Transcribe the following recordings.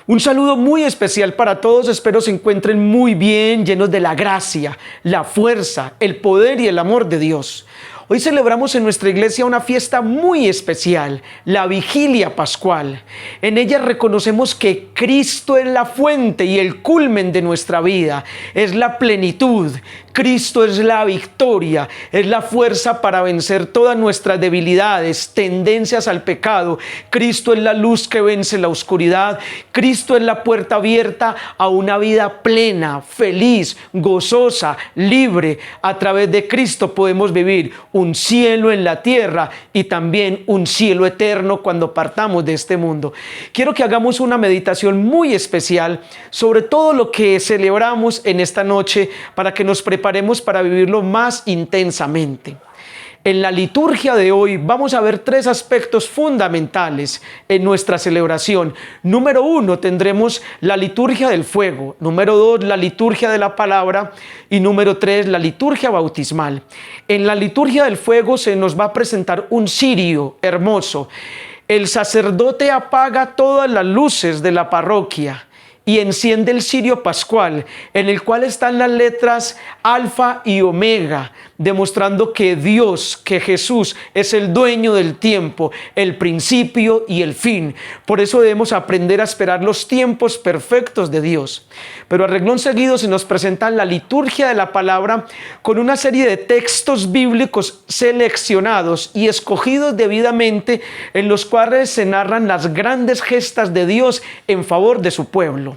Un saludo muy especial para todos, espero se encuentren muy bien, llenos de la gracia, la fuerza, el poder y el amor de Dios. Hoy celebramos en nuestra iglesia una fiesta muy especial, la Vigilia Pascual. En ella reconocemos que Cristo es la fuente y el culmen de nuestra vida, es la plenitud. Cristo es la victoria, es la fuerza para vencer todas nuestras debilidades, tendencias al pecado. Cristo es la luz que vence la oscuridad. Cristo es la puerta abierta a una vida plena, feliz, gozosa, libre. A través de Cristo podemos vivir un cielo en la tierra y también un cielo eterno cuando partamos de este mundo. Quiero que hagamos una meditación muy especial sobre todo lo que celebramos en esta noche para que nos preparemos para vivirlo más intensamente. En la liturgia de hoy vamos a ver tres aspectos fundamentales en nuestra celebración. Número 1, tendremos la liturgia del fuego. Número 2, la liturgia de la palabra. Y número 3, la liturgia bautismal. En la liturgia del fuego se nos va a presentar un cirio hermoso. El sacerdote apaga todas las luces de la parroquia y enciende el cirio pascual, en el cual están las letras alfa y omega, demostrando que Dios, que Jesús es el dueño del tiempo, el principio y el fin. Por eso debemos aprender a esperar los tiempos perfectos de Dios. Pero a renglón seguido se nos presenta la liturgia de la palabra con una serie de textos bíblicos seleccionados y escogidos debidamente, en los cuales se narran las grandes gestas de Dios en favor de su pueblo.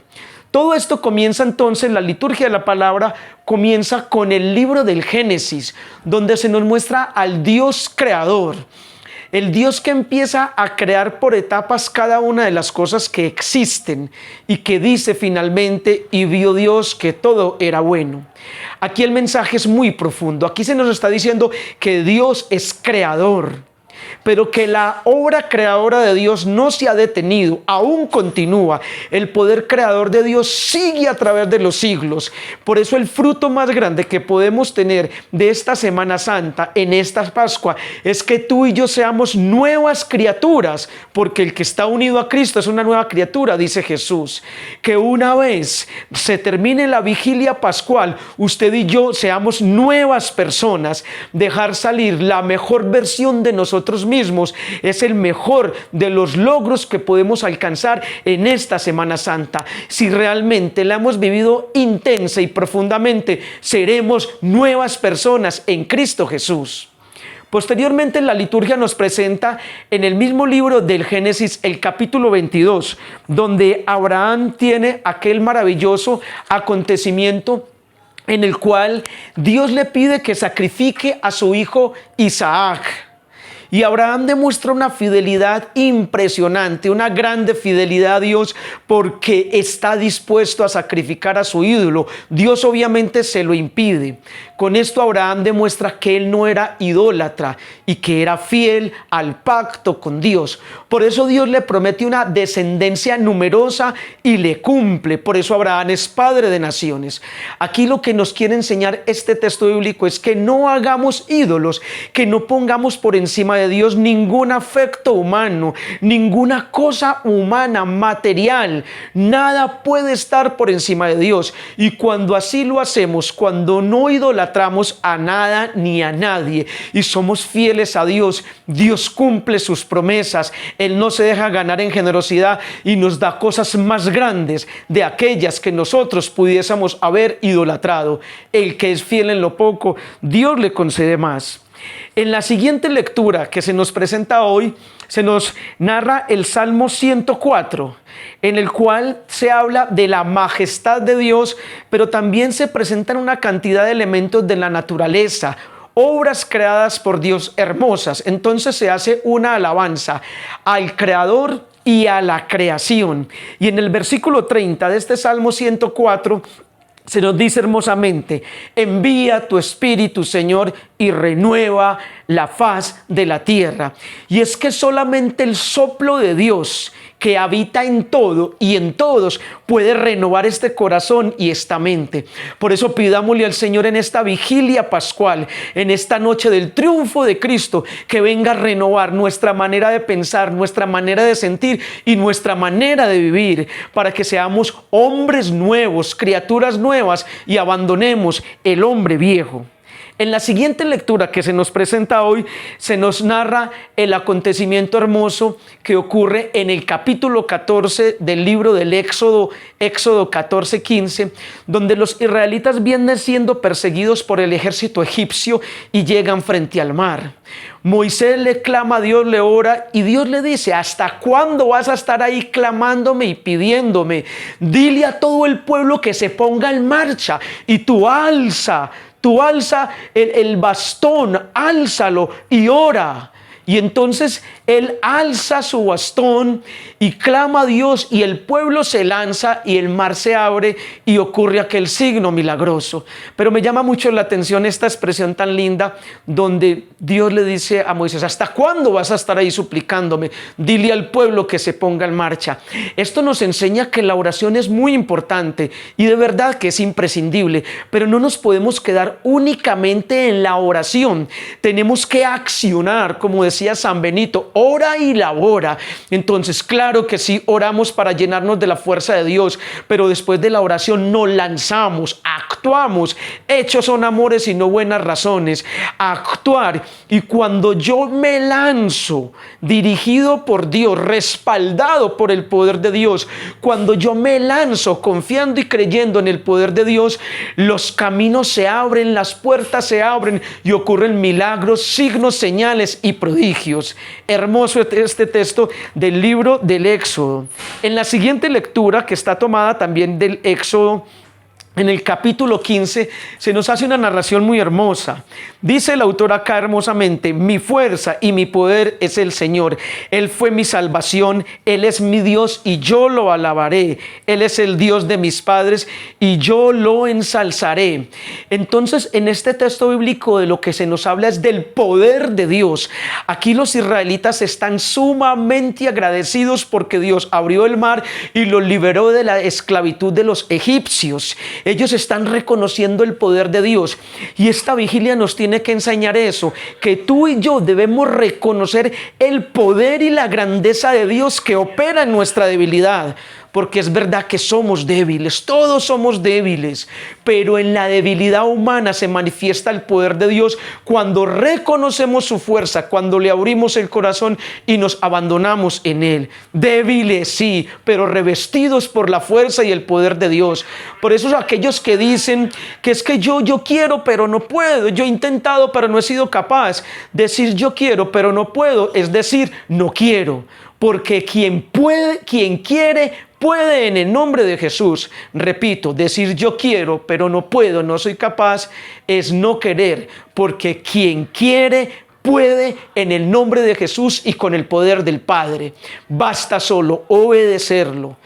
Todo esto comienza entonces, la liturgia de la palabra comienza con el libro del Génesis, donde se nos muestra al Dios creador, el Dios que empieza a crear por etapas cada una de las cosas que existen y que dice finalmente, y vio Dios que todo era bueno. Aquí el mensaje es muy profundo, aquí se nos está diciendo que Dios es creador, pero que la obra creadora de Dios no se ha detenido, aún continúa. El poder creador de Dios sigue a través de los siglos. Por eso el fruto más grande que podemos tener de esta Semana Santa, en esta Pascua, es que tú y yo seamos nuevas criaturas, porque el que está unido a Cristo es una nueva criatura, dice Jesús. Que una vez se termine la vigilia pascual, usted y yo seamos nuevas personas, dejar salir la mejor versión de nosotros mismos. Es el mejor de los logros que podemos alcanzar en esta Semana Santa. Si realmente la hemos vivido intensa y profundamente, seremos nuevas personas en Cristo Jesús. Posteriormente, la liturgia nos presenta en el mismo libro del Génesis el capítulo 22, donde Abraham tiene aquel maravilloso acontecimiento en el cual Dios le pide que sacrifique a su hijo Isaac. Y Abraham demuestra una fidelidad impresionante, una grande fidelidad a Dios, porque está dispuesto a sacrificar a su ídolo. Dios obviamente se lo impide. Con esto Abraham demuestra que él no era idólatra y que era fiel al pacto con Dios. Por eso Dios le promete una descendencia numerosa y le cumple. Por eso Abraham es padre de naciones. Aquí lo que nos quiere enseñar este texto bíblico es que no hagamos ídolos, que no pongamos por encima de Dios ningún afecto humano, ninguna cosa humana, material. Nada puede estar por encima de Dios. Y cuando así lo hacemos, cuando no idolatramos a nada ni a nadie y somos fieles a Dios, Dios cumple sus promesas. Él no se deja ganar en generosidad y nos da cosas más grandes de aquellas que nosotros pudiésemos haber idolatrado. El que es fiel en lo poco, Dios le concede más. En la siguiente lectura que se nos presenta hoy, se nos narra el Salmo 104, en el cual se habla de la majestad de Dios, pero también se presentan una cantidad de elementos de la naturaleza, obras creadas por Dios hermosas. Entonces se hace una alabanza al Creador y a la creación. Y en el versículo 30 de este Salmo 104, se nos dice hermosamente: envía tu espíritu, Señor, y renueva la faz de la tierra. Y es que solamente el soplo de Dios, que habita en todo y en todos, puede renovar este corazón y esta mente. Por eso pidámosle al Señor en esta vigilia pascual, en esta noche del triunfo de Cristo, que venga a renovar nuestra manera de pensar, nuestra manera de sentir y nuestra manera de vivir, para que seamos hombres nuevos, criaturas nuevas, y abandonemos el hombre viejo. En la siguiente lectura que se nos presenta hoy, se nos narra el acontecimiento hermoso que ocurre en el capítulo 14 del libro del Éxodo, Éxodo 14:15, donde los israelitas vienen siendo perseguidos por el ejército egipcio y llegan frente al mar. Moisés le clama a Dios, le ora, y Dios le dice: ¿hasta cuándo vas a estar ahí clamándome y pidiéndome? Dile a todo el pueblo que se ponga en marcha, y tú alza el bastón, álzalo y ora. Y entonces él alza su bastón y clama a Dios, y el pueblo se lanza y el mar se abre y ocurre aquel signo milagroso. Pero me llama mucho la atención esta expresión tan linda donde Dios le dice a Moisés: ¿hasta cuándo vas a estar ahí suplicándome? Dile al pueblo que se ponga en marcha. Esto nos enseña que la oración es muy importante y de verdad que es imprescindible, pero no nos podemos quedar únicamente en la oración. Tenemos que accionar, como decía San Benito: ora y labora. Entonces, claro que sí, oramos para llenarnos de la fuerza de Dios, pero después de la oración nos lanzamos, actuamos. Hechos son amores y no buenas razones. Actuar. Y cuando yo me lanzo, dirigido por Dios, respaldado por el poder de Dios, cuando yo me lanzo confiando y creyendo en el poder de Dios, los caminos se abren, las puertas se abren y ocurren milagros, signos, señales y prodigios. Hermoso este texto del libro del Éxodo. En la siguiente lectura, que está tomada también del Éxodo, en el capítulo 15, se nos hace una narración muy hermosa. Dice el autor acá hermosamente: mi fuerza y mi poder es el Señor. Él fue mi salvación, Él es mi Dios y yo lo alabaré. Él es el Dios de mis padres y yo lo ensalzaré. Entonces, en este texto bíblico de lo que se nos habla es del poder de Dios. Aquí los israelitas están sumamente agradecidos porque Dios abrió el mar y los liberó de la esclavitud de los egipcios. Ellos están reconociendo el poder de Dios, y esta vigilia nos tiene que enseñar eso, que tú y yo debemos reconocer el poder y la grandeza de Dios que opera en nuestra debilidad. Porque es verdad que somos débiles, todos somos débiles, pero en la debilidad humana se manifiesta el poder de Dios cuando reconocemos su fuerza, cuando le abrimos el corazón y nos abandonamos en Él. Débiles, sí, pero revestidos por la fuerza y el poder de Dios. Por eso aquellos que dicen que es que yo quiero pero no puedo, yo he intentado pero no he sido capaz. Decir yo quiero pero no puedo es decir no quiero. Porque quien puede, quien quiere, puede en el nombre de Jesús. Repito, decir yo quiero, pero no puedo, no soy capaz, es no querer. Porque quien quiere, puede en el nombre de Jesús y con el poder del Padre. Basta solo obedecerlo,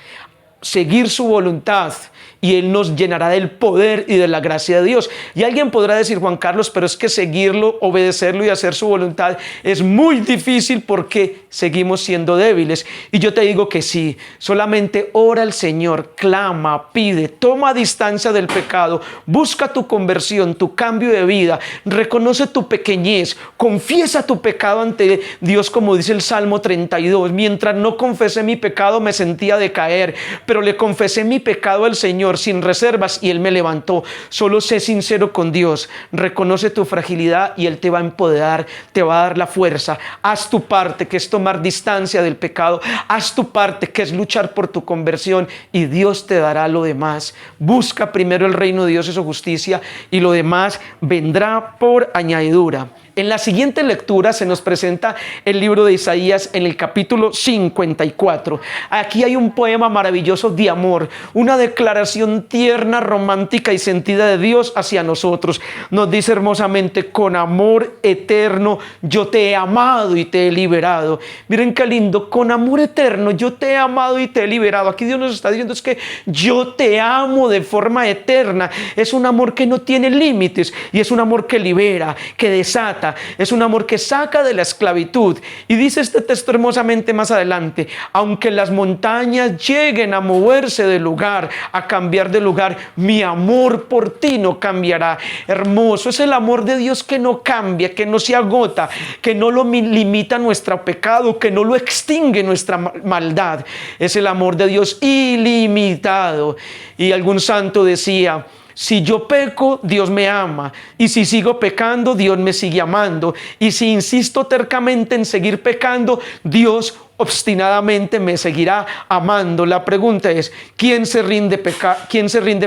seguir su voluntad, y Él nos llenará del poder y de la gracia de Dios. Y alguien podrá decir: Juan Carlos, pero es que seguirlo, obedecerlo y hacer su voluntad es muy difícil porque seguimos siendo débiles. Y yo te digo que sí, solamente ora al Señor, clama, pide, toma distancia del pecado, busca tu conversión, tu cambio de vida, reconoce tu pequeñez, confiesa tu pecado ante Dios, como dice el Salmo 32. Mientras no confesé mi pecado me sentía decaer, pero le confesé mi pecado al Señor sin reservas y Él me levantó. Solo sé sincero con Dios, reconoce tu fragilidad y Él te va a empoderar, te va a dar la fuerza. Haz tu parte, que es tomar distancia del pecado. Haz tu parte, que es luchar por tu conversión, y Dios te dará lo demás. Busca primero el reino de Dios y su justicia, y lo demás vendrá por añadidura. En la siguiente lectura se nos presenta el libro de Isaías en el capítulo 54. Aquí hay un poema maravilloso de amor, una declaración tierna, romántica y sentida de Dios hacia nosotros. Nos dice hermosamente: con amor eterno yo te he amado y te he liberado. Miren qué lindo, con amor eterno yo te he amado y te he liberado. Aquí Dios nos está diciendo es que yo te amo de forma eterna. Es un amor que no tiene límites y es un amor que libera, que desata, liberta, es un amor que saca de la esclavitud. Y dice este texto hermosamente más adelante: aunque las montañas lleguen a moverse de lugar, a cambiar de lugar, mi amor por ti no cambiará. Hermoso, es el amor de Dios que no cambia, que no se agota, que no lo limita nuestro pecado, que no lo extingue nuestra maldad. Es el amor de Dios ilimitado. Y algún santo decía: si yo peco, Dios me ama, y si sigo pecando, Dios me sigue amando, y si insisto tercamente en seguir pecando, Dios obstinadamente me seguirá amando. La pregunta es: ¿quién se rinde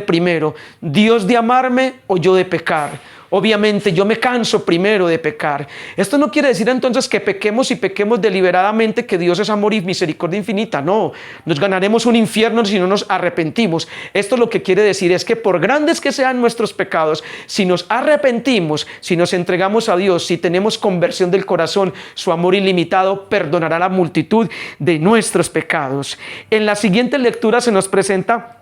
primero? ¿Dios de amarme o yo de pecar? Obviamente yo me canso primero de pecar. Esto no quiere decir entonces que pequemos y pequemos deliberadamente, que Dios es amor y misericordia infinita. No, nos ganaremos un infierno si no nos arrepentimos. Esto lo que quiere decir es que por grandes que sean nuestros pecados, si nos arrepentimos, si nos entregamos a Dios, si tenemos conversión del corazón, su amor ilimitado perdonará la multitud de nuestros pecados. En la siguiente lectura se nos presenta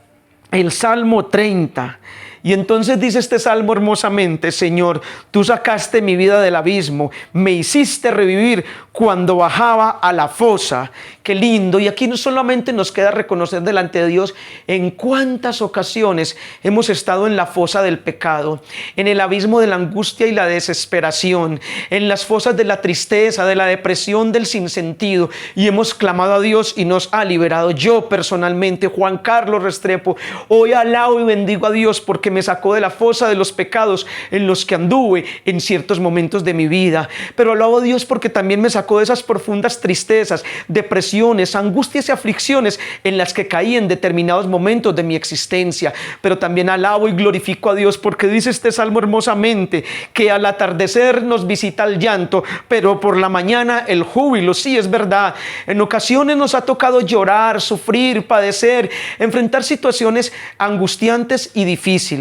el Salmo 30. Y entonces dice este salmo hermosamente: Señor, tú sacaste mi vida del abismo, me hiciste revivir cuando bajaba a la fosa. Qué lindo. Y aquí no solamente nos queda reconocer delante de Dios en cuántas ocasiones hemos estado en la fosa del pecado, en el abismo de la angustia y la desesperación, en las fosas de la tristeza, de la depresión, del sinsentido, y hemos clamado a Dios y nos ha liberado. Yo personalmente, Juan Carlos Restrepo, hoy alabo y bendigo a Dios porque me sacó de la fosa de los pecados en los que anduve en ciertos momentos de mi vida. Pero alabo a Dios porque también me sacó de esas profundas tristezas, depresiones, angustias y aflicciones en las que caí en determinados momentos de mi existencia. Pero también alabo y glorifico a Dios porque dice este salmo hermosamente que al atardecer nos visita el llanto, pero por la mañana el júbilo. Sí, es verdad. En ocasiones nos ha tocado llorar, sufrir, padecer, enfrentar situaciones angustiantes y difíciles,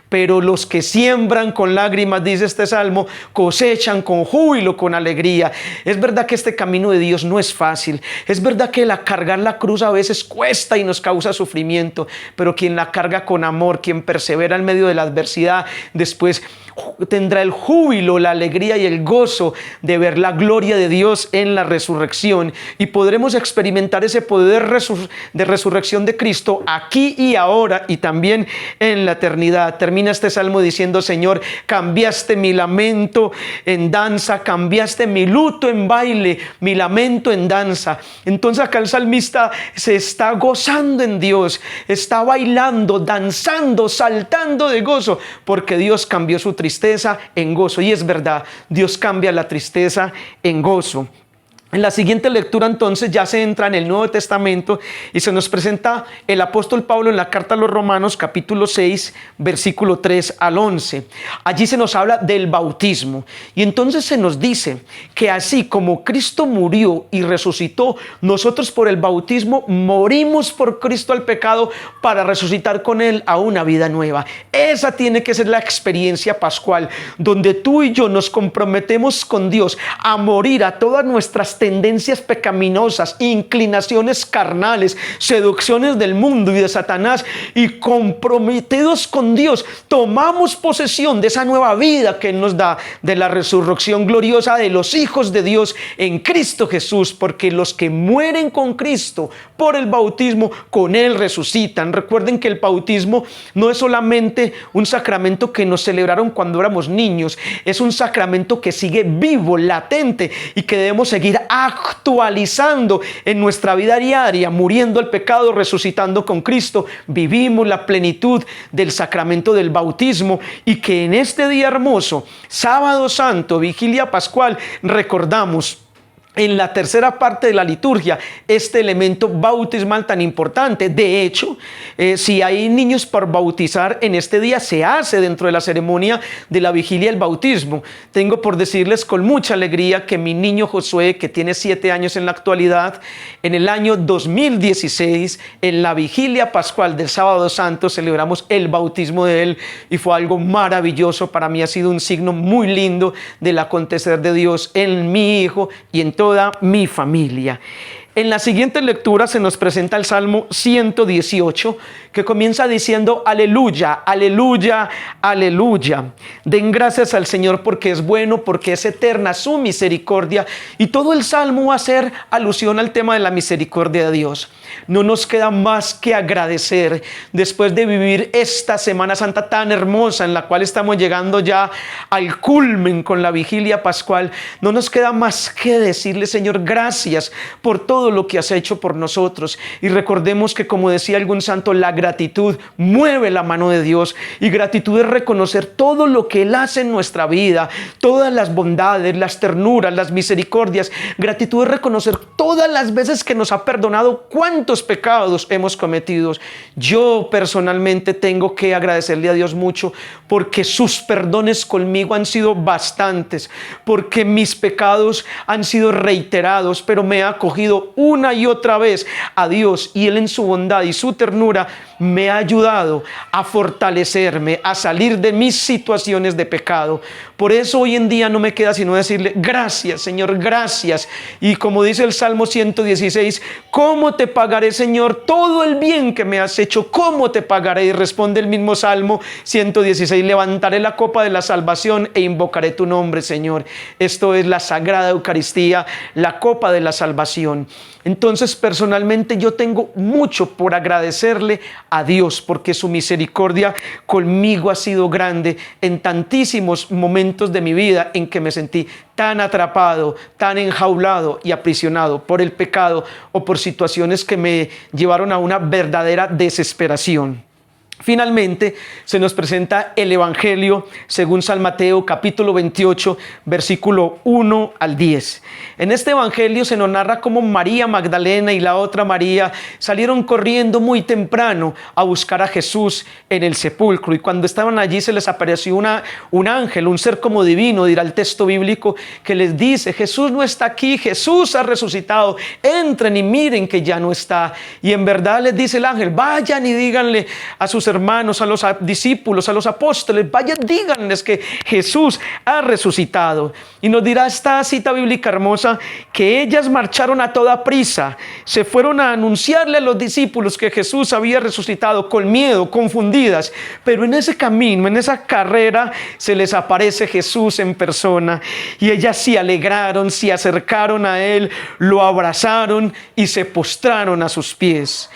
pero los que siembran con lágrimas, dice este salmo, cosechan con júbilo, con alegría. Es verdad que este camino de Dios no es fácil. Es verdad que cargar la cruz a veces cuesta y nos causa sufrimiento, pero quien la carga con amor, quien persevera en medio de la adversidad, después tendrá el júbilo, la alegría y el gozo de ver la gloria de Dios en la resurrección, y podremos experimentar ese poder de resurrección de Cristo aquí y ahora y también en la eternidad. Termina este salmo diciendo: Señor, cambiaste mi lamento en danza, cambiaste mi luto en baile, mi lamento en danza. Entonces acá el salmista se está gozando en Dios, está bailando, danzando, saltando de gozo, porque Dios cambió su tristeza en gozo. Y es verdad, Dios cambia la tristeza en gozo. En la siguiente lectura entonces ya se entra en el Nuevo Testamento y se nos presenta el apóstol Pablo en la carta a los Romanos capítulo 6 versículo 3 al 11. Allí se nos habla del bautismo y entonces se nos dice que así como Cristo murió y resucitó, nosotros por el bautismo morimos por Cristo al pecado para resucitar con Él a una vida nueva. Esa tiene que ser la experiencia pascual, donde tú y yo nos comprometemos con Dios a morir a todas nuestras tendencias pecaminosas, inclinaciones carnales, seducciones del mundo y de Satanás, y comprometidos con Dios tomamos posesión de esa nueva vida que Él nos da, de la resurrección gloriosa de los hijos de Dios en Cristo Jesús, porque los que mueren con Cristo por el bautismo, con Él resucitan. Recuerden que el bautismo no es solamente un sacramento que nos celebraron cuando éramos niños, es un sacramento que sigue vivo, latente, y que debemos seguir actualizando en nuestra vida diaria, muriendo al pecado, resucitando con Cristo. Vivimos la plenitud del sacramento del bautismo, y que en este día hermoso, Sábado Santo, Vigilia Pascual, recordamos en la tercera parte de la liturgia este elemento bautismal tan importante. De hecho, si hay niños por bautizar en este día, se hace dentro de la ceremonia de la vigilia del bautismo. Tengo por decirles con mucha alegría que mi niño Josué, que tiene 7 años en la actualidad, en el año 2016, en la vigilia pascual del Sábado Santo, celebramos el bautismo de él, y fue algo maravilloso. Para mí ha sido un signo muy lindo del acontecer de Dios en mi hijo y en toda mi familia. En la siguiente lectura se nos presenta el Salmo 118, que comienza diciendo: aleluya, aleluya, aleluya. Den gracias al Señor porque es bueno, porque es eterna su misericordia. Y todo el Salmo va a hacer alusión al tema de la misericordia de Dios. No nos queda más que agradecer después de vivir esta Semana Santa tan hermosa, en la cual estamos llegando ya al culmen con la vigilia pascual. No nos queda más que decirle: Señor, gracias por todo lo que has hecho por nosotros. Y recordemos que, como decía algún santo, la gratitud mueve la mano de Dios, y gratitud es reconocer todo lo que Él hace en nuestra vida, todas las bondades, las ternuras, las misericordias. Gratitud es reconocer todas las veces que nos ha perdonado, cuántos pecados hemos cometido. Yo personalmente tengo que agradecerle a Dios mucho, porque sus perdones conmigo han sido bastantes, porque mis pecados han sido reiterados, pero me ha acogido una y otra vez a Dios, y Él en su bondad y su ternura me ha ayudado a fortalecerme, a salir de mis situaciones de pecado. Por eso hoy en día no me queda sino decirle: gracias, Señor, gracias. Y como dice el Salmo 116, ¿cómo te pagaré, Señor, todo el bien que me has hecho? ¿Cómo te pagaré? Y responde el mismo Salmo 116, levantaré la copa de la salvación e invocaré tu nombre, Señor. Esto es la Sagrada Eucaristía, la copa de la salvación. Entonces, personalmente yo tengo mucho por agradecerle a Dios, porque su misericordia conmigo ha sido grande en tantísimos momentos de mi vida en que me sentí tan atrapado, tan enjaulado y aprisionado por el pecado o por situaciones que me llevaron a una verdadera desesperación. Finalmente, se nos presenta el Evangelio según San Mateo, capítulo 28, versículo 1 al 10. En este Evangelio se nos narra cómo María Magdalena y la otra María salieron corriendo muy temprano a buscar a Jesús en el sepulcro. Y cuando estaban allí se les apareció un ángel, un ser como divino, dirá el texto bíblico, que les dice: Jesús no está aquí, Jesús ha resucitado, entren y miren que ya no está. Y en verdad les dice el ángel: vayan y díganle a sus hermanos, a los discípulos, a los apóstoles, vayan, díganles que Jesús ha resucitado. Y nos dirá esta cita bíblica hermosa que ellas marcharon a toda prisa, se fueron a anunciarle a los discípulos que Jesús había resucitado, con miedo, confundidas, pero en ese camino, en esa carrera, se les aparece Jesús en persona, y ellas se alegraron, se acercaron a Él, lo abrazaron y se postraron a sus pies.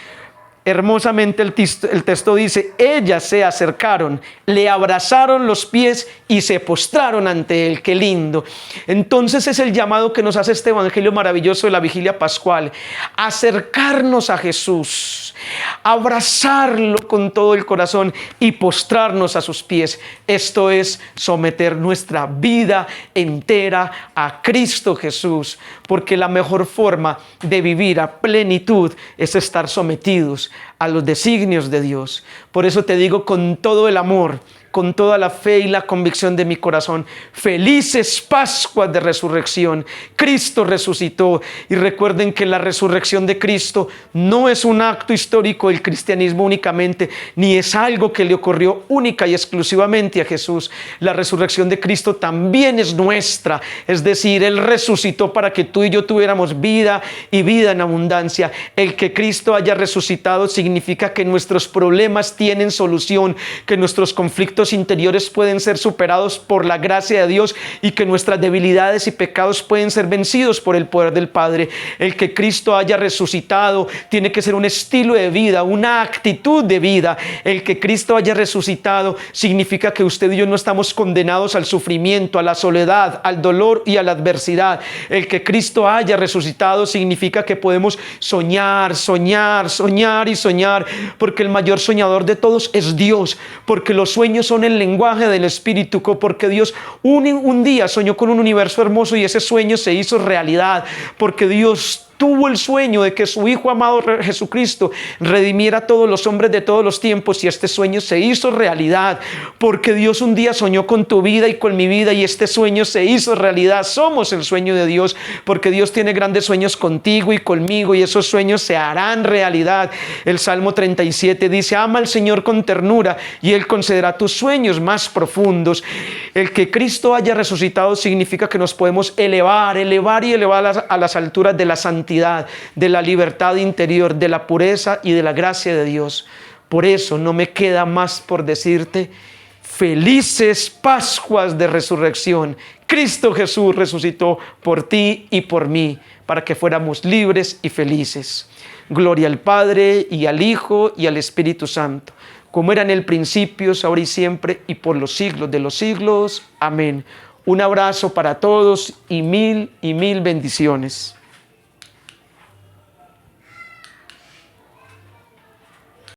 Hermosamente el texto dice: ellas se acercaron, le abrazaron los pies y se postraron ante Él. ¡Qué lindo! Entonces es el llamado que nos hace este Evangelio maravilloso de la vigilia pascual: acercarnos a Jesús, abrazarlo con todo el corazón y postrarnos a sus pies. Esto es someter nuestra vida entera a Cristo Jesús, porque la mejor forma de vivir a plenitud es estar sometidos a los designios de Dios. Por eso te digo con todo el amor, con toda la fe y la convicción de mi corazón: felices Pascuas de resurrección. Cristo resucitó, y recuerden que la resurrección de Cristo no es un acto histórico del cristianismo únicamente, ni es algo que le ocurrió única y exclusivamente a Jesús. La resurrección de Cristo también es nuestra, es decir, Él resucitó para que tú y yo tuviéramos vida y vida en abundancia. El que Cristo haya resucitado significa que nuestros problemas tienen solución, que nuestros conflictos interiores pueden ser superados por la gracia de Dios, y que nuestras debilidades y pecados pueden ser vencidos por el poder del Padre. El que Cristo haya resucitado tiene que ser un estilo de vida, una actitud de vida. El que Cristo haya resucitado significa que usted y yo no estamos condenados al sufrimiento, a la soledad, al dolor y a la adversidad. El que Cristo haya resucitado significa que podemos soñar, soñar, soñar y soñar, porque el mayor soñador de todos es Dios, porque los sueños son el lenguaje del Espíritu, porque Dios un día soñó con un universo hermoso y ese sueño se hizo realidad, porque Dios tuvo el sueño de que su Hijo amado Jesucristo redimiera a todos los hombres de todos los tiempos, y este sueño se hizo realidad, porque Dios un día soñó con tu vida y con mi vida, y este sueño se hizo realidad. Somos el sueño de Dios, porque Dios tiene grandes sueños contigo y conmigo, y esos sueños se harán realidad. El Salmo 37 dice: ama al Señor con ternura y Él concederá tus sueños más profundos. El que Cristo haya resucitado significa que nos podemos elevar a las alturas de la santidad santidad, de la libertad interior, de la pureza y de la gracia de Dios. Por eso no me queda más por decirte: felices Pascuas de Resurrección. Cristo Jesús resucitó por ti y por mí, para que fuéramos libres y felices. Gloria al Padre, y al Hijo, y al Espíritu Santo, como era en el principio, ahora y siempre, y por los siglos de los siglos. Amén. Un abrazo para todos y mil bendiciones.